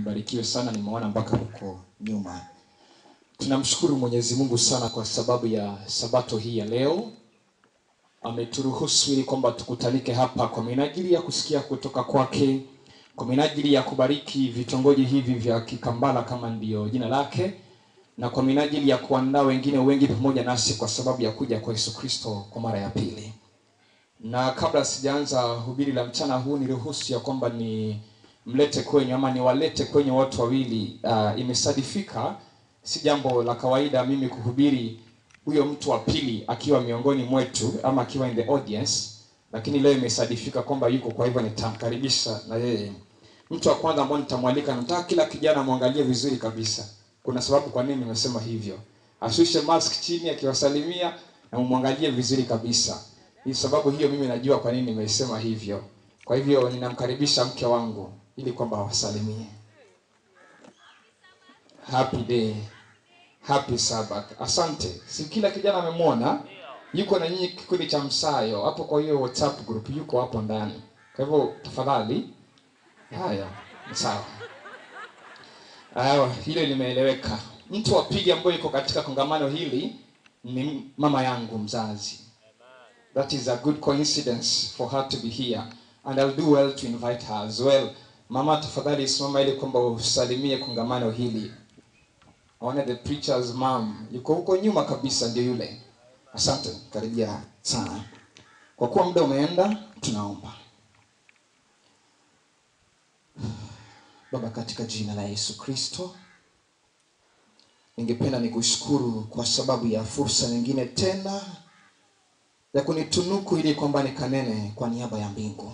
mbarikiwe sana, nimeona mpaka huko nyuma. Tunamshukuru Mwenyezi Mungu sana kwa sababu ya sabato hii ya leo. Ameturuhusu ili kwamba tukutanike hapa kwa minajili ya kusikia kutoka kwake, kwa minajili ya kubariki vitongoji hivi vya Kikambala kama ndio jina lake, na kwa minajili ya kuandaa wengine wengi pamoja nasi kwa sababu ya kuja kwa Yesu Kristo kwa mara ya pili. Na kabla sijaanza hubiri la mchana huu, niruhusu ya kwamba ni mlete kwenye ama niwalete kwenye watu wawili. Imesadifika, si jambo la kawaida mimi kuhubiri huyo mtu wa pili akiwa miongoni mwetu ama akiwa in the audience, lakini leo imesadifika kwamba yuko, kwa hivyo nitamkaribisha na yeye. Mtu wa kwanza ambao nitamwalika, nataka kila kijana muangalie vizuri kabisa. Kuna sababu kwa nini nimesema hivyo. Ashushe mask chini akiwasalimia na muangalie vizuri kabisa. Hii sababu hiyo mimi najua kwa nini nimesema hivyo. Kwa hivyo ninamkaribisha mke wangu ili kwamba wasalimie. Happy day. Happy Sabbath. Asante. Si kila kijana amemwona? Yuko na nyinyi kikundi cha Msayo hapo, kwa hiyo WhatsApp group yuko hapo ndani. Kwa hivyo tafadhali. Haya, sawa. Hilo limeeleweka. Mtu wa pili ambaye yuko katika kongamano hili ni mama yangu mzazi. That is a good coincidence for her to be here, and I'll do well to invite her as well. Mama, tafadhali simama ili kwamba usalimie kongamano hili. Aone the preacher's mom. Yuko huko nyuma kabisa, ndio yule. Asante, karibia sana. Kwa kuwa muda umeenda, tunaomba. Baba, katika jina la Yesu Kristo, ningependa nikushukuru kwa sababu ya fursa nyingine tena ya kunitunuku ili kwamba nikanene kwa niaba ya mbingu.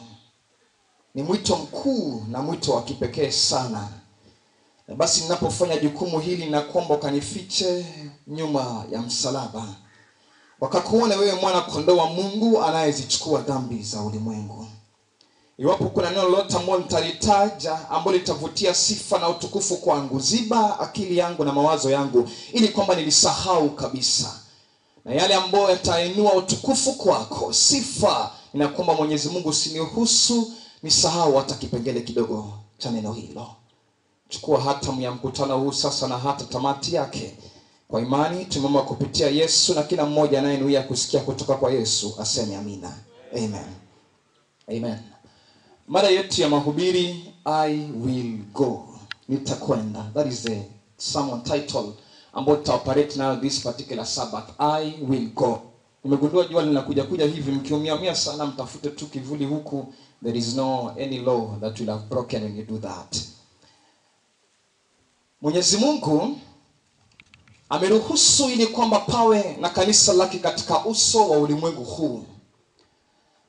Ni mwito mkuu na mwito wa kipekee sana. Na basi ninapofanya jukumu hili na kuomba kanifiche nyuma ya msalaba, wakakuone wewe mwana kondoo wa Mungu anayezichukua dhambi za ulimwengu. Iwapo kuna neno lolote ambalo nitalitaja ambalo litavutia sifa na utukufu kwangu, ziba akili yangu na mawazo yangu ili kwamba nilisahau kabisa. Na yale ambayo yatainua utukufu kwako, sifa, ninakuomba Mwenyezi Mungu usiniruhusu nisahau hata kipengele kidogo cha neno hilo. Chukua hatamu ya mkutano huu sasa na hata tamati yake. Kwa imani tumeomba kupitia Yesu, na kila mmoja anayenuia kusikia kutoka kwa Yesu aseme amina. Amen. Amen. Mada yetu ya mahubiri, I will go. Nitakwenda. That is the sermon title ambayo tutaoperate now this particular Sabbath. I will go. Nimegundua jua linakuja hivi, mkiumia sana mtafute tu kivuli huku. There is no any law that will have broken when you do that. Mwenyezi Mungu ameruhusu ili kwamba pawe na kanisa lake katika uso wa ulimwengu huu.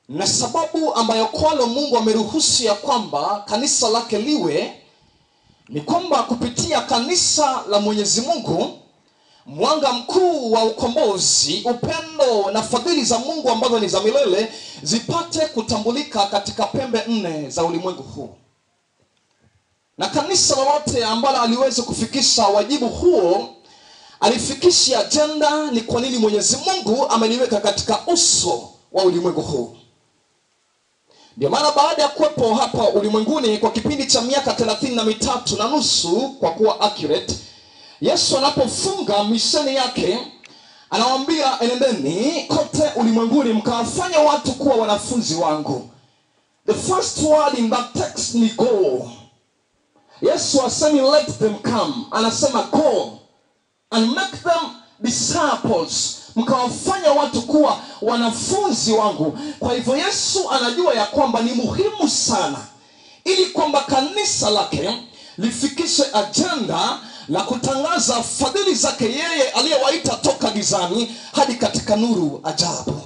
Na sababu ambayo kwalo Mungu ameruhusu ya kwamba kanisa lake liwe ni kwamba kupitia kanisa la Mwenyezi Mungu, mwanga mkuu wa ukombozi, upendo na fadhili za Mungu ambazo ni za milele zipate kutambulika katika pembe nne za ulimwengu huu. Na kanisa lolote ambalo aliweza kufikisha wajibu huo, alifikisha agenda ni kwa nini Mwenyezi Mungu ameliweka katika uso wa ulimwengu huu. Ndio maana baada ya kuwepo hapa ulimwenguni kwa kipindi cha miaka 33.5 kwa kuwa accurate, Yesu anapofunga misheni yake anawaambia, enendeni kote ulimwenguni mkawafanye watu kuwa wanafunzi wangu. The first word in that text ni go. Yesu asemi let them come, anasema go and make them disciples, mkawafanya watu kuwa wanafunzi wangu. Kwa hivyo Yesu anajua ya kwamba ni muhimu sana ili kwamba kanisa lake lifikishe agenda la kutangaza fadhili zake yeye aliyewaita toka gizani hadi katika nuru ajabu.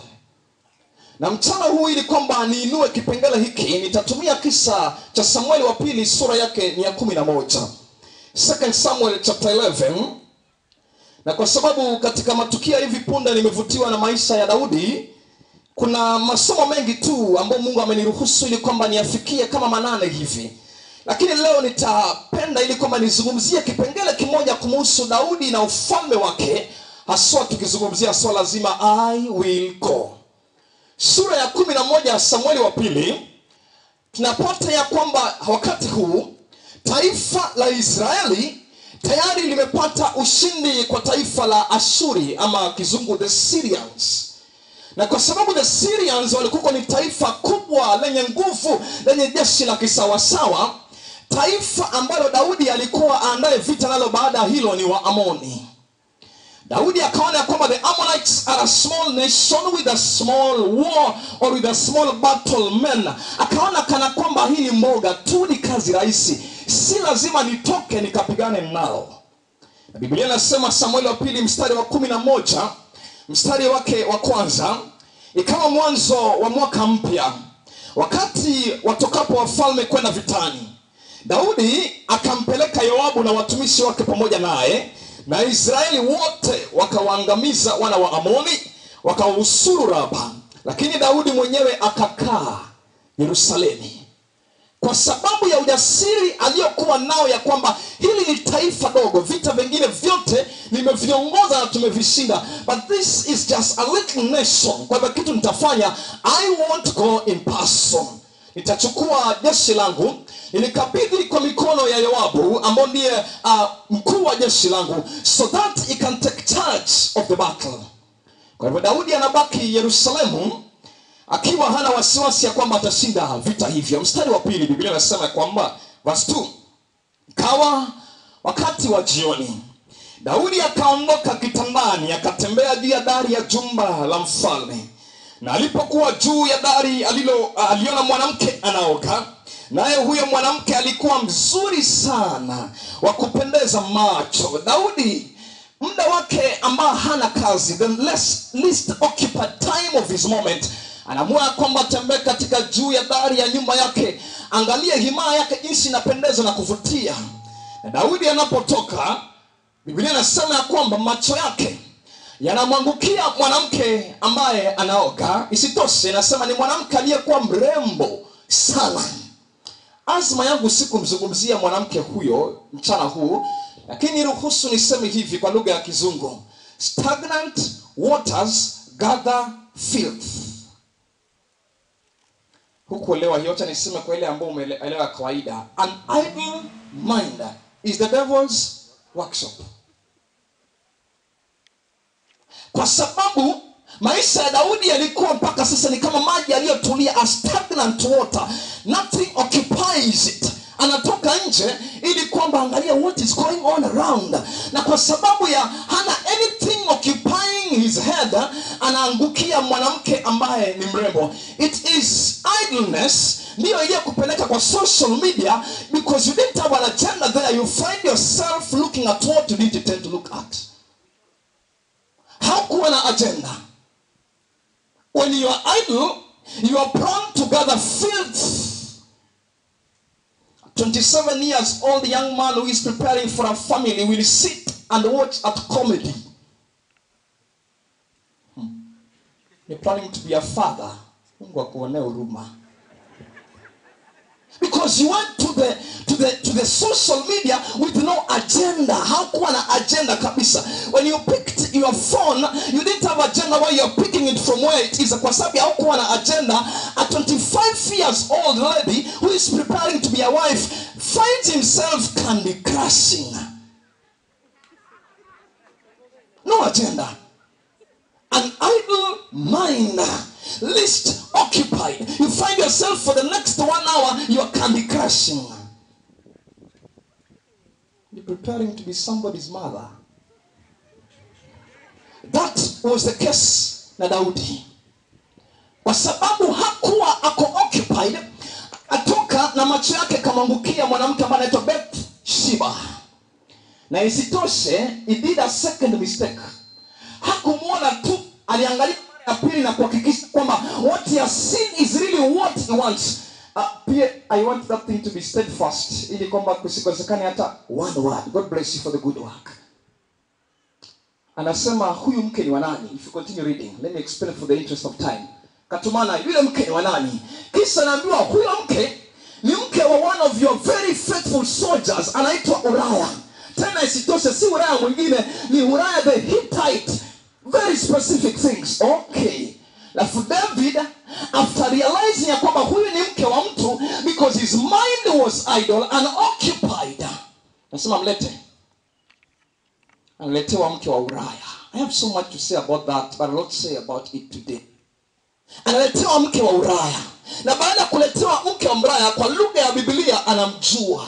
Na mchana huu ili kwamba niinue kipengele hiki, nitatumia kisa cha Samueli wa pili, sura yake ni ya 11. 2 Samuel chapter 11. Na kwa sababu katika matukio hivi punde nimevutiwa na maisha ya Daudi, kuna masomo mengi tu ambayo Mungu ameniruhusu ili kwamba niafikie kama 8 hivi. Lakini leo nitapenda ili kwamba nizungumzie kipengele kimoja kumhusu Daudi na ufalme wake, haswa tukizungumzia swala zima I will go. Sura ya 11 ya Samueli wa pili, tunapata ya kwamba wakati huu taifa la Israeli tayari limepata ushindi kwa taifa la Ashuri, ama kizungu the Syrians. Na kwa sababu the Syrians walikuwa ni taifa kubwa lenye nguvu, lenye jeshi la kisawasawa, taifa ambalo Daudi alikuwa aandae vita nalo baada hilo ni Waamoni. Daudi akaona kwamba the Ammonites are a small nation with a small war or with a small battle men. Akaona kana kwamba hii ni mboga tu, ni kazi rahisi, si lazima nitoke nikapigane nao. Na Biblia inasema Samueli wa pili mstari wa 11 mstari wake wa kwanza, ikawa mwanzo wa mwaka mpya, wakati watokapo wafalme kwenda vitani, Daudi akampeleka Yoabu na watumishi wake pamoja naye, na Israeli wote wakawaangamiza wana wa Amoni, wakausuru Raba. Lakini Daudi mwenyewe akakaa Yerusalemu kwa sababu ya ujasiri aliyokuwa nao, ya kwamba hili ni taifa dogo, vita vingine vyote nimeviongoza na tumevishinda, but this is just a little nation. Kwa hivyo kitu nitafanya, I won't go in person. Nitachukua jeshi langu, nilikabidhi kwa mikono ya Yoabu ambaye ndiye mkuu wa jeshi langu, so that he can take charge of the battle. Kwa hivyo Daudi anabaki Yerusalemu akiwa hana wasiwasi ya kwamba atashinda vita hivyo. Mstari wa pili Biblia inasema kwamba verse 2, kawa wakati wa jioni, Daudi akaondoka kitandani, akatembea juu ya dari ya jumba la mfalme. Na alipokuwa juu ya dari aliona mwanamke anaoga, naye huyo mwanamke alikuwa mzuri sana, wa kupendeza macho. Daudi muda wake ambao hana kazi, the least occupied time of his moment, anaamua kwamba tembea katika juu ya dari ya nyumba yake, angalie himaya yake jinsi inapendeza na kuvutia. Na Daudi anapotoka, Biblia inasema kwamba macho yake yanamwangukia mwanamke ambaye anaoga. Isitoshe inasema ni mwanamke aliyekuwa mrembo sana. Azma yangu siku mzungumzia mwanamke huyo mchana huu, lakini ruhusu niseme hivi kwa lugha ya Kizungu: stagnant waters gather filth. Hukuelewa hiyo, acha niseme kwa ile ambayo umeelewa kawaida. An idle mind is the devil's workshop. Kwa sababu maisha ya Daudi yalikuwa mpaka sasa ni kama maji yaliyotulia, a stagnant water, nothing occupies it. Anatoka nje ili kwamba angalia what is going on around, na kwa sababu ya hana anything occupying his head, anaangukia mwanamke ambaye ni mrembo. It is idleness ndiyo ile kupeleka kwa social media, because you didn't have an agenda there. You find yourself looking at what you didn't intend to look at. Hakuwa na agenda. When you are idle, you are prone to gather filth. 27 years old young man who is preparing for a family will sit and watch at comedy. You're planning to be a father. Mungu akuone huruma. Because you went to the social media with no agenda. Hakuwa na agenda kabisa. When you picked your phone, you didn't have agenda why you're picking it from where it is. Kwa sababu hakuwa na agenda. A 25 years old lady who is preparing to be a wife finds himself candy crushing. No agenda. An idle mind, least occupied. You find yourself for the next 1 hour, you are candy crushing. You're preparing to be somebody's mother. That was the case na Daudi. Kwa sababu hakuwa ako occupied, atoka na macho yake kamwangukia mwanamke ambaye anaitwa Bathsheba. Na isitoshe, he did a second mistake. Hakumuona tu, aliangalia mara ya pili na kuhakikisha kwamba what he has seen is really what he wants. I want that thing to be steadfast, ili kwamba kusikosekane hata one word. God bless you for the good work. Anasema huyu mke ni wa nani? If you continue reading, let me explain for the interest of time. Katumana, yule mke ni wa nani? Kisha naambiwa huyo mke ni mke wa one of your very faithful soldiers, anaitwa Uriah. Tena isitoshe si Uriah mwingine, ni Uriah the Hittite. Very specific things. Okay. Na for David, after realizing ya kwamba huyu ni mke wa mtu, because his mind was idle and occupied, Nasema mlete. Analetewa mke wa Uraya. I have so much to say about that, but I'll not say about it today. Analetewa mke wa Uraya. Na baada kuletewa mke wa Uraya, kwa lugha ya Biblia anamjua.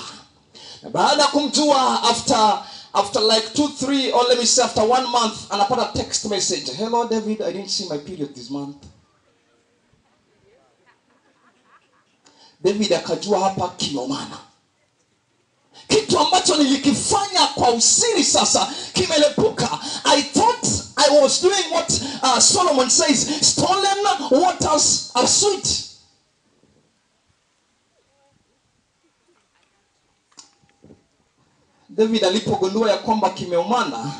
Na baada kumjua, after like 2-3, or let me say after 1 month, anapata text message. Hello David, I didn't see my period this month. David akajua hapa kimeumana. Kitu ambacho nilikifanya kwa usiri sasa kimelepuka. I thought I was doing what Solomon says, stolen waters are sweet. David alipogundua ya kwamba kimeumana,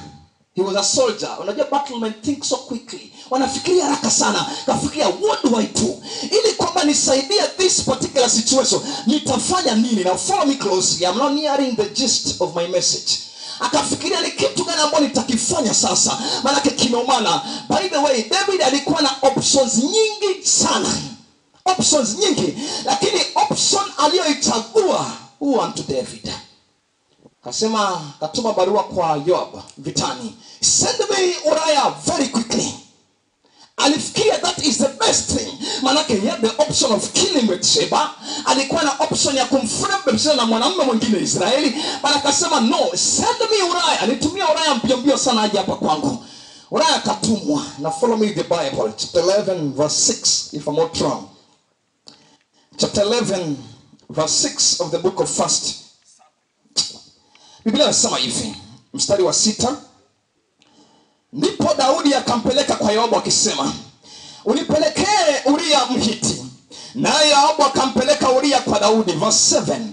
he was a soldier. Unajua battlemen think so quickly. Wanafikiria haraka sana. Kafikiria, what do I do? Ili kwamba nisaidia this particular situation, nitafanya nini? Now follow me closely. I'm not nearing the gist of my message. Akafikiria ni kitu gani ambacho nitakifanya sasa. Maana kimeumana. By the way, David alikuwa na options nyingi sana. Options nyingi. Lakini option aliyoichagua unto David. Kasema, katuma barua kwa Yoab vitani. Send me Uriah very quickly. Alifikiria that is the best thing. Manake he had the option of killing Bathsheba. Alikuwa na option ya kumframe Bathsheba na mwanamume mwingine Israeli. But akasema no, send me Uriah. Alitumia Uriah mbio sana aje hapa kwangu. Uriah katumwa. Now follow me the Bible. Chapter 11 verse 6 if I'm not wrong. Chapter 11 verse 6 of the book of 1 Biblia inasema hivi, mstari wa 6. Ndipo Daudi akampeleka kwa Yoabu akisema, unipelekee Uria Mhiti. Naye Yoabu akampeleka Uria kwa Daudi. Verse 7.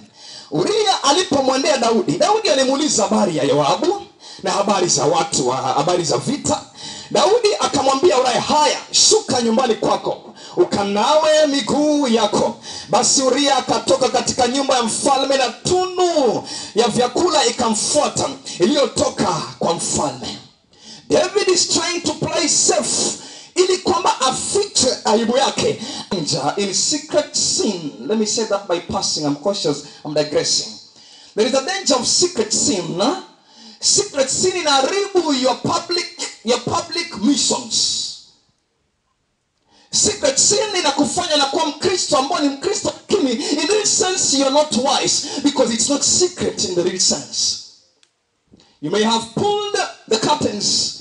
Uria alipomwendea Daudi, Daudi alimuuliza habari ya Yoabu na habari za watu, habari za vita. Daudi akamwambia Uria, haya, shuka nyumbani kwako, ukanawe miguu yako. Basi Uria akatoka katika nyumba ya mfalme, na tunu ya vyakula ikamfuata iliyotoka kwa mfalme. David is trying to play safe ili kwamba afiche aibu yake. In secret sin. Let me say that by passing. I'm cautious. I'm digressing. There is a danger of secret sin. Nah? Secret sin inaharibu your public missions. Secret sin inakufanya na kuwa Mkristo ambao ni Mkristo lakini in real sense you're not wise because it's not secret in the real sense. You may have pulled the curtains.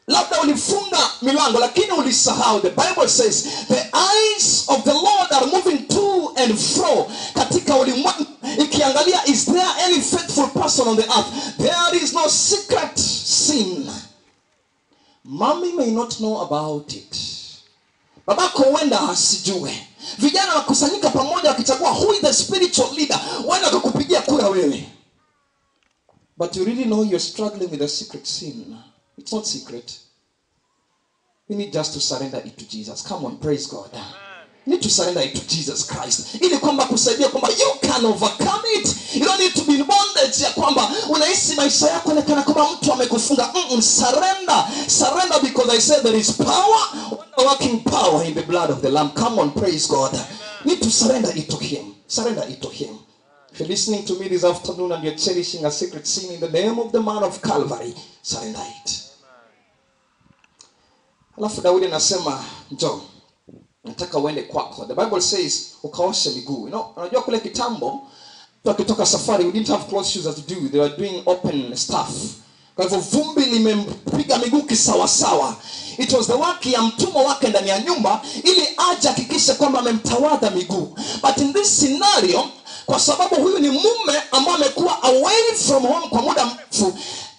Labda ulifunga milango lakini ulisahau. The Bible says the eyes of the Lord are moving to and fro katika ulimwengu ikiangalia, is there any faithful person on the earth? There is no secret sin. Mommy may not know about it. Babako huenda asijue. Vijana wakusanyika pamoja wakichagua who is the spiritual leader, wenda kukupigia kura wewe. But you really know you're struggling with a secret sin. It's not secret. We need just to surrender it to Jesus. Come on, praise God. You need to surrender it to Jesus Christ. Ili kwamba kusaidia kwamba you can overcome it. You don't need to be in bondage ya kwamba unaishi maisha yako kana kama mtu amekufunga. Surrender. Surrender because I said there is power, working power in the blood of the Lamb. Come on, praise God. You need to surrender it to Him. Surrender it to Him. If you're listening to me this afternoon and you're cherishing a secret sin in the name of the man of Calvary, surrender it. Alafu Daudi anasema, njoo, nataka uende kwako. The Bible says, ukaoshe miguu. You know, unajua kule kitambo, tukitoka safari, we didn't have closed shoes as to do. They were doing open stuff. Kwa hivyo vumbi limempiga miguu kisawasawa. It was the work ya mtumwa wake ndani ya nyumba, ili aje hakikishe kwamba amemtawadha miguu. But in this scenario, kwa sababu huyu ni mume ambaye amekuwa away from home kwa muda mrefu,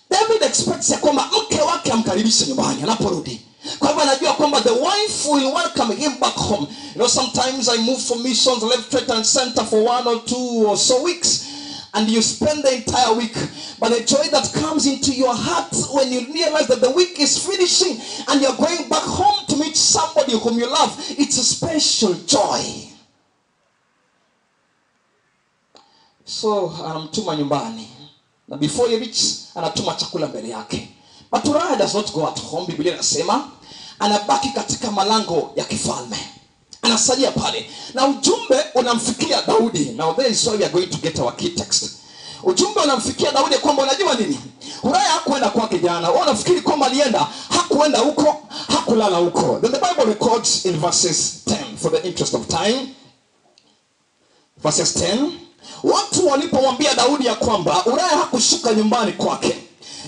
David expects ya kwamba mke wake amkaribishe nyumbani anaporudi. Kwa hivyo anajua kwamba the wife will welcome him back home. You know, sometimes I move for missions left, right and center for 1 or 2 or so weeks. And you spend the entire week. But the joy that comes into your heart when you realize that the week is finishing and you're going back home to meet somebody whom you love, it's a special joy. So anamtuma nyumbani. Na before he reaches, anatuma chakula mbele yake. But Uriah does not go at home. Biblia inasema anabaki katika malango ya kifalme. Anasalia pale. Na ujumbe unamfikia Daudi. Now there is why we are going to get our key text. ujumbe unamfikia Daudi kwamba unajua nini? Uraya hakuenda kwake jana. Wao nafikiri kwamba alienda, hakuenda huko, hakulala huko. Then the Bible records in verses 10 for the interest of time. Verses 10. Watu walipomwambia Daudi ya kwamba Uraya hakushuka nyumbani kwake,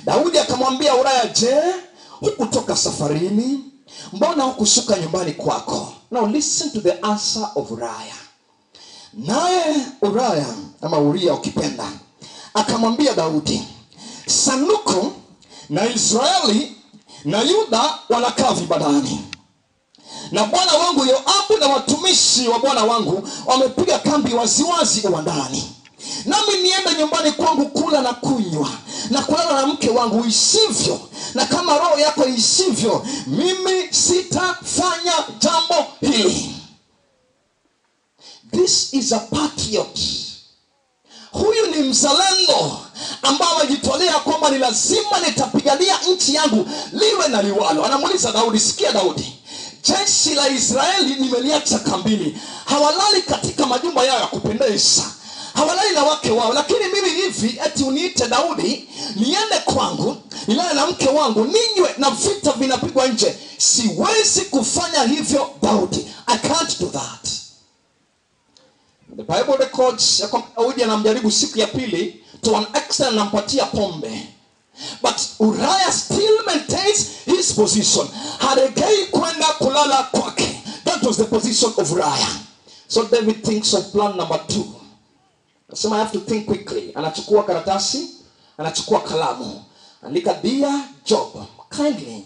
Daudi akamwambia Uraya, je, hukutoka safarini? Mbona hukushuka nyumbani kwako? Now listen to the answer of Uraya. Naye Uraya, ama Uria ukipenda, akamwambia Daudi, sanduku na Israeli na Yuda wanakaa vibandani, na bwana wangu Yoabu na watumishi wa bwana wangu wamepiga kambi waziwazi uwandani. Nami niende nyumbani kwangu kula na kunywa na kulala na mke wangu isivyo, na kama roho yako isivyo, mimi sitafanya jambo hili. This is a patriot. Huyu ni mzalendo ambao amejitolea kwamba ni lazima nitapigania nchi yangu liwe na liwalo. Anamuuliza Daudi, sikia Daudi, jeshi la Israeli nimeliacha kambini. Hawalali katika majumba yao ya kupendeza, hawalali na wake wao, lakini mimi hivi eti uniite Daudi niende kwangu nilale na mke wangu ninywe na vita vinapigwa nje? Siwezi kufanya hivyo Daudi. I can't do that. The Bible records ya kwamba Daudi anamjaribu siku ya pili, to an extent anampatia pombe, but Uriah still maintains his position. Haregei kwenda kulala kwake. That was the position of Uriah. So David thinks of plan number 2. Nasema I have to think quickly. Anachukua karatasi, anachukua kalamu, andika, dear Job, kindly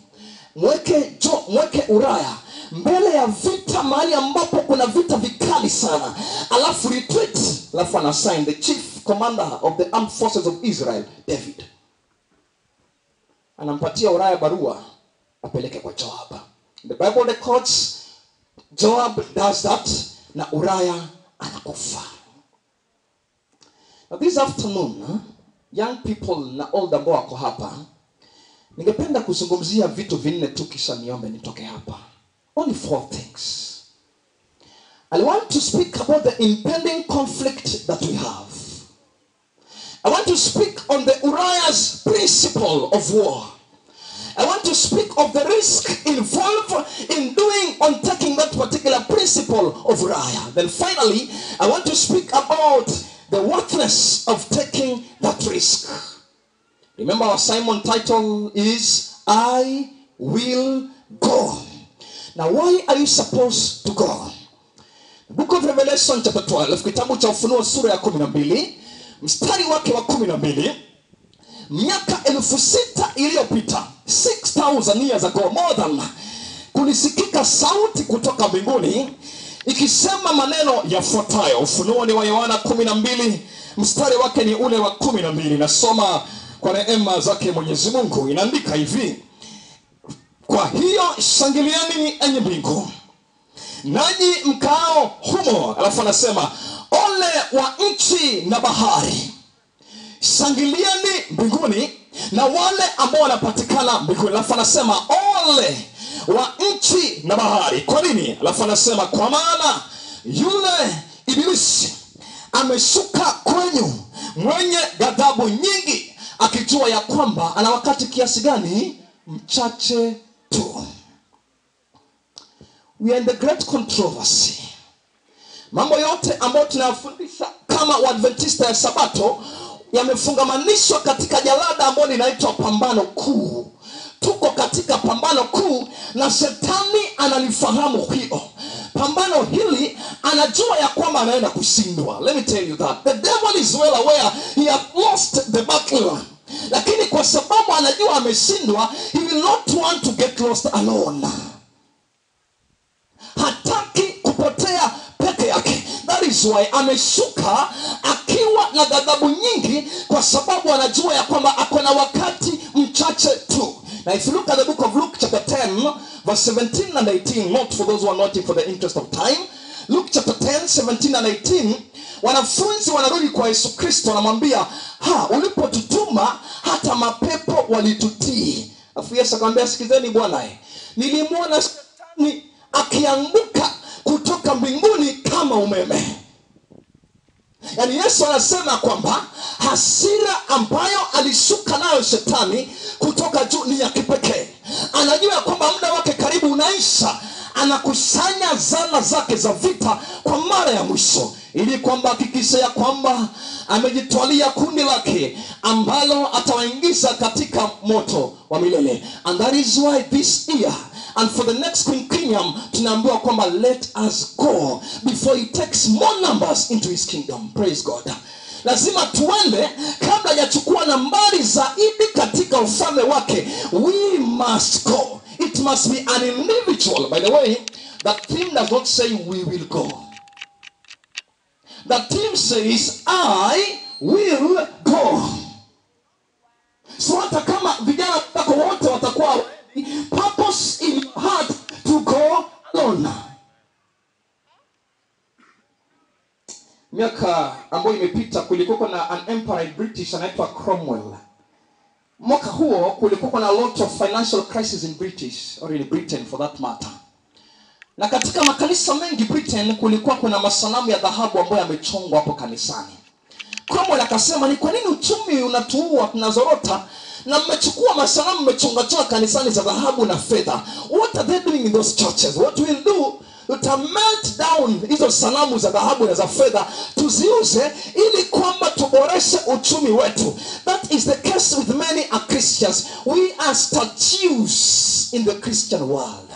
mweke Uriah mbele ya vita, mahali ambapo kuna vita vikali sana, alafu retreat, alafu ana assign the chief commander of the armed forces of Israel, David. Anampatia Uriah barua apeleke kwa Joab. The Bible records Joab does that na Uriah anakufa. Now this afternoon, young people na old ambao wako hapa, ningependa kuzungumzia vitu vinne tu kisha niombe nitoke hapa. Only 4 things. I want to speak about the impending conflict that we have. I want to speak on the Uriah's principle of war. I want to speak of the risk involved in taking that particular principle of Uriah. Then finally, I want to speak about the worthiness of taking that risk. Remember our sermon title is I Will Go. Now why are you supposed to go? The book of Revelation chapter 12, kitabu cha Ufunuo sura ya 12, mstari wake wa 12, miaka 6,000 iliyopita, 6,000 years ago, more than, kulisikika sauti kutoka mbinguni ikisema maneno yafuatayo. Ufunuo ni wa Yohana 12, mstari wake ni ule wa 12. Nasoma kwa neema zake Mwenyezi Mungu. Inaandika hivi: kwa hiyo shangilieni enyi mbingu, nanyi mkao humo. Alafu anasema ole wa nchi na bahari. Shangilieni mbinguni na wale ambao wanapatikana mbinguni. Alafu anasema ole wa nchi na bahari. Kwa nini? Alafu anasema kwa maana yule ibilisi ameshuka kwenyu mwenye ghadhabu nyingi, akijua ya kwamba ana wakati kiasi gani? Mchache tu. We are in the great controversy. Mambo yote ambayo tunayafundisha kama Waadventista ya Sabato yamefungamanishwa katika jalada ambalo linaitwa pambano kuu. Tuko katika pambano kuu na shetani analifahamu hilo. Pambano hili anajua ya kwamba anaenda kushindwa. Let me tell you that. The devil is well aware he has lost the battle. Lakini kwa sababu anajua ameshindwa, he will not want to get lost alone. Hataki kupotea peke yake. That is why ameshuka akiwa na ghadhabu nyingi, kwa sababu anajua ya kwamba akona wakati mchache tu. Now if you look at the book of Luke chapter 10 verse 17 and 18, note for those who are noting for the interest of time, Luke chapter 10, 17 and 18, wanafunzi wanarudi kwa Yesu Kristo, wanamwambia, ulipotutuma hata mapepo walitutii. Afu Yesu akamwambia, sikizeni bwana, nilimwona shetani akianguka kutoka mbinguni kama umeme. Yani Yesu anasema kwamba hasira ambayo alishuka nayo shetani kutoka juu ni ya kipekee. Anajua kwamba muda wake karibu unaisha. Anakusanya zana zake za vita kwa mara ya mwisho, ili kwamba hakikisha ya kwamba amejitwalia kundi lake ambalo atawaingiza katika moto wa milele. And that is why this year and for the next quinquennium tunaambiwa kwamba let us go before he takes more numbers into his kingdom. Praise God. Lazima tuende kabla ya chukua nambari zaidi katika ufalme wake. We must go. It must be an individual. By the way, that theme does not say we will go. The theme says I will go. So hata kama vijana wako wote watakuwa purpose in your heart to go alone. Miaka ambayo imepita kulikuwa na an emperor British anaitwa Cromwell. Mwaka huo kulikuwa na a lot of financial crisis in British or in Britain for that matter. Na katika makanisa mengi Britain kulikuwa kuna masanamu ya dhahabu ambayo yamechongwa hapo kanisani. Cromwell akasema, ni kwa nini uchumi unatuua tunazorota na mmechukua masanamu mmechonga kanisani za dhahabu na fedha? What are they doing in those churches? What we'll do, to melt down hizo sanamu za dhahabu na za fedha tuziuze ili kwamba tuboreshe uchumi wetu. That is the case with many Christians. We are statues in the Christian world.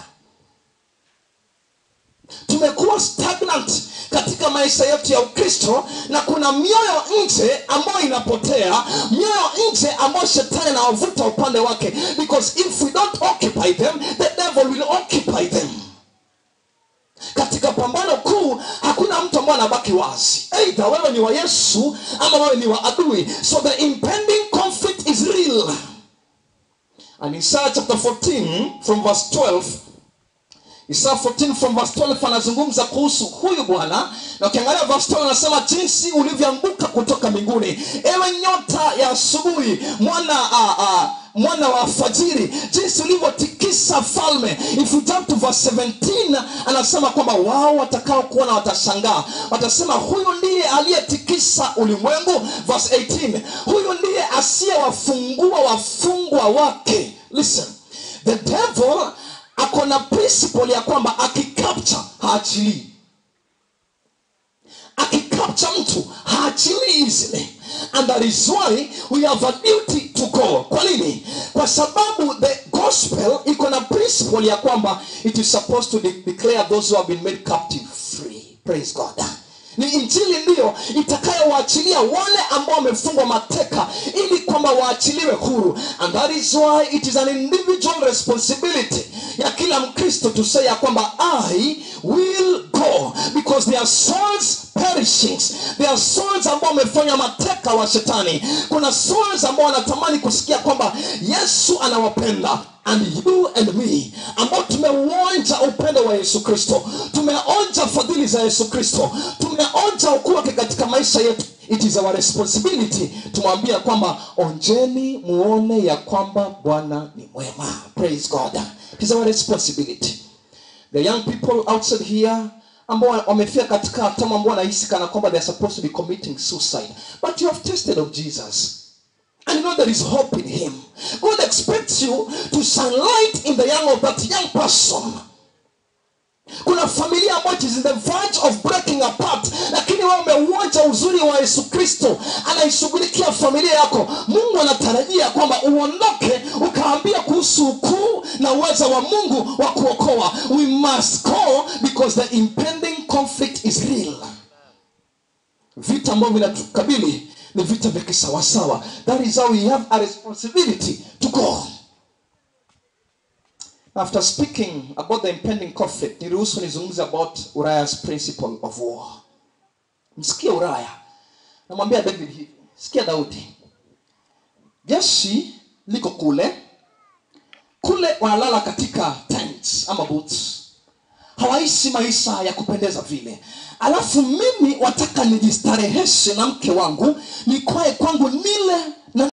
Tumekuwa stagnant katika maisha yetu ya Ukristo, na kuna mioyo nje ambayo inapotea, mioyo nje ambayo shetani anawavuta upande wake, because if we don't occupy them, the devil will occupy them. Katika pambano kuu hakuna mtu ambaye anabaki wazi. Either wewe ni wa Yesu ama wewe ni wa adui. So the impending conflict is real. And Isaiah chapter 14 from verse 12, Isaiah 14 from verse 12 anazungumza kuhusu huyu Bwana. Na ukiangalia verse 12 anasema, jinsi ulivyoanguka kutoka mbinguni, ewe nyota ya asubuhi, mwana wa fajiri, jinsi ulivyotikisa falme. If you jump to verse 17 anasema kwamba wao watakao kuona watashangaa, watasema huyu ndiye aliyetikisa ulimwengu. Verse 18, huyu ndiye asiyewafungua wafungwa wake. Listen, the devil akona principle ya kwamba akicapture haachili. Akicapture mtu haachili easily. And that is why we have a duty to go. Kwa nini? Kwa sababu the gospel iko na principle ya kwamba it is supposed to declare those who have been made captive free. Praise God. Ni injili ndio itakayowaachilia wale ambao wamefungwa mateka ili kwamba waachiliwe huru. And that is why it is an individual responsibility ya kila Mkristo to say ya kwamba I will go, because there are souls perishing. There are souls ambao wamefanya mateka wa shetani. Kuna souls ambao wanatamani kusikia kwamba Yesu anawapenda. And you and me ambao tumeuonja upendo wa Yesu Kristo, tumeonja fadhili za Yesu Kristo, tumeonja ukuu wake katika maisha yetu, it is our responsibility tumwambia kwamba onjeni muone ya kwamba Bwana ni mwema. Praise God. It is our responsibility. The young people outside here ambao wamefia katika tamu ambao wanahisi kana kwamba they are supposed to be committing suicide, but you have tasted of Jesus and you know there is hope in him. God expects you to shine light in the young of that young person. Kuna familia ambayo is in the verge of breaking apart, lakini wewe umeuonja uzuri wa Yesu Kristo, anaishughulikia familia yako. Mungu anatarajia kwamba uondoke ukaambia kuhusu ukuu na uwezo wa Mungu wa kuokoa. We must go because the impending conflict is real. Vita ambavyo vinatukabili ni vita vya kisawasawa. That is how we have a responsibility to go. After speaking about the impending conflict, niruhusu nizungumze about Uriah's principle of war. Msikia Uriah. Namwambia David hivi, sikia Daudi. Jeshi liko kule wanalala katika tents ama boots. Hawaishi maisha ya kupendeza vile. Alafu mimi wataka nijistareheshe na mke wangu, nikwae kwangu nile